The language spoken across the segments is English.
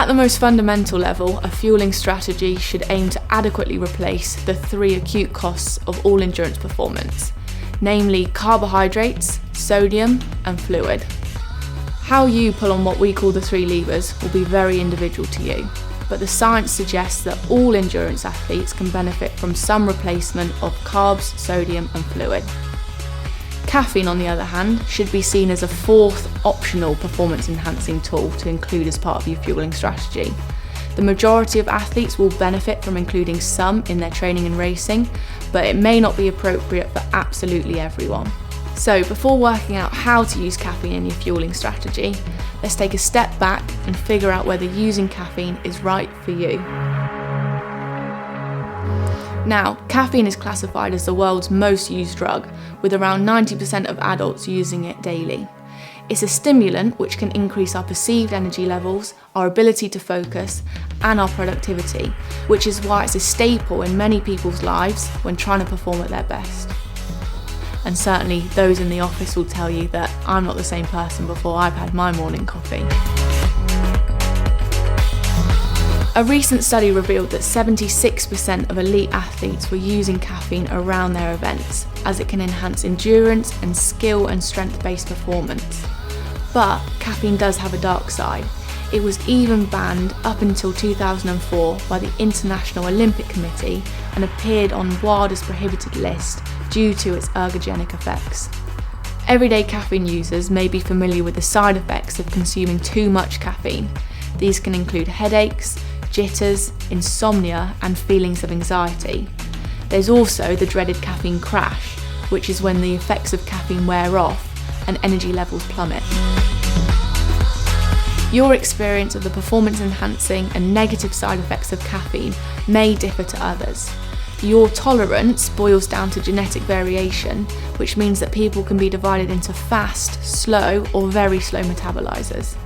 At the most fundamental level, a fueling strategy should aim to adequately replace the 3 acute costs of all endurance performance, namely carbohydrates, sodium, and fluid. How you pull on what we call the 3 levers will be very individual to you, but the science suggests that all endurance athletes can benefit from some replacement of carbs, sodium, and fluid. Caffeine, on the other hand, should be seen as a 4th optional performance-enhancing tool to include as part of your fueling strategy. The majority of athletes will benefit from including some in their training and racing, but it may not be appropriate for absolutely everyone. So before working out how to use caffeine in your fueling strategy, let's take a step back and figure out whether using caffeine is right for you. Now, caffeine is classified as the world's most used drug, with around 90% of adults using it daily. It's a stimulant which can increase our perceived energy levels, our ability to focus, and our productivity, which is why it's a staple in many people's lives when trying to perform at their best. And certainly those in the office will tell you that I'm not the same person before I've had my morning coffee. A recent study revealed that 76% of elite athletes were using caffeine around their events, as it can enhance endurance and skill and strength-based performance. But caffeine does have a dark side. It was even banned up until 2004 by the International Olympic Committee and appeared on WADA's prohibited list due to its ergogenic effects. Everyday caffeine users may be familiar with the side effects of consuming too much caffeine. These can include headaches, jitters, insomnia, and feelings of anxiety. There's also the dreaded caffeine crash, which is when the effects of caffeine wear off and energy levels plummet. Your experience of the performance-enhancing and negative side effects of caffeine may differ to others. Your tolerance boils down to genetic variation, which means that people can be divided into fast, slow, or very slow metabolizers.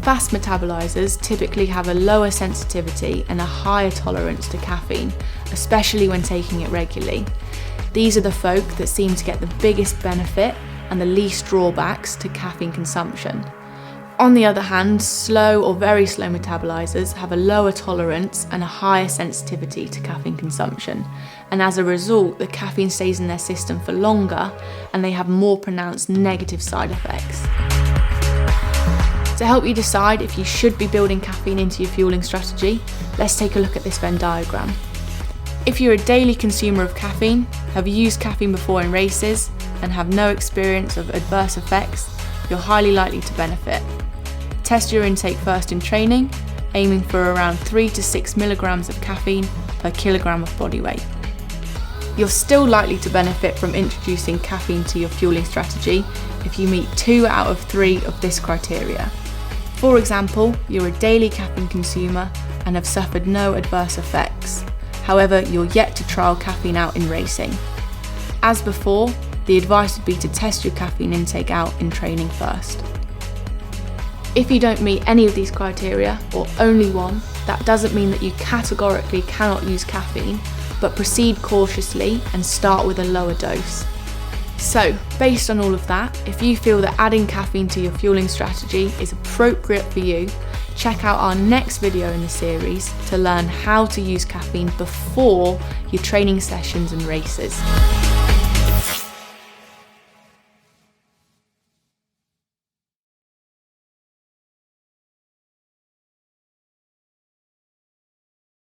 Fast metabolizers typically have a lower sensitivity and a higher tolerance to caffeine, especially when taking it regularly. These are the folk that seem to get the biggest benefit and the least drawbacks to caffeine consumption. On the other hand, slow or very slow metabolizers have a lower tolerance and a higher sensitivity to caffeine consumption, and as a result, the caffeine stays in their system for longer and they have more pronounced negative side effects. To help you decide if you should be building caffeine into your fueling strategy, let's take a look at this Venn diagram. If you're a daily consumer of caffeine, have used caffeine before in races, and have no experience of adverse effects, you're highly likely to benefit. Test your intake first in training, aiming for around 3 to 6 milligrams of caffeine per kilogram of body weight. You're still likely to benefit from introducing caffeine to your fueling strategy if you meet 2 out of 3 of this criteria. For example, you're a daily caffeine consumer and have suffered no adverse effects. However, you're yet to trial caffeine out in racing. As before, the advice would be to test your caffeine intake out in training first. If you don't meet any of these criteria, or only one, that doesn't mean that you categorically cannot use caffeine, but proceed cautiously and start with a lower dose. So, based on all of that, if you feel that adding caffeine to your fueling strategy is appropriate for you, check out our next video in the series to learn how to use caffeine before your training sessions and races.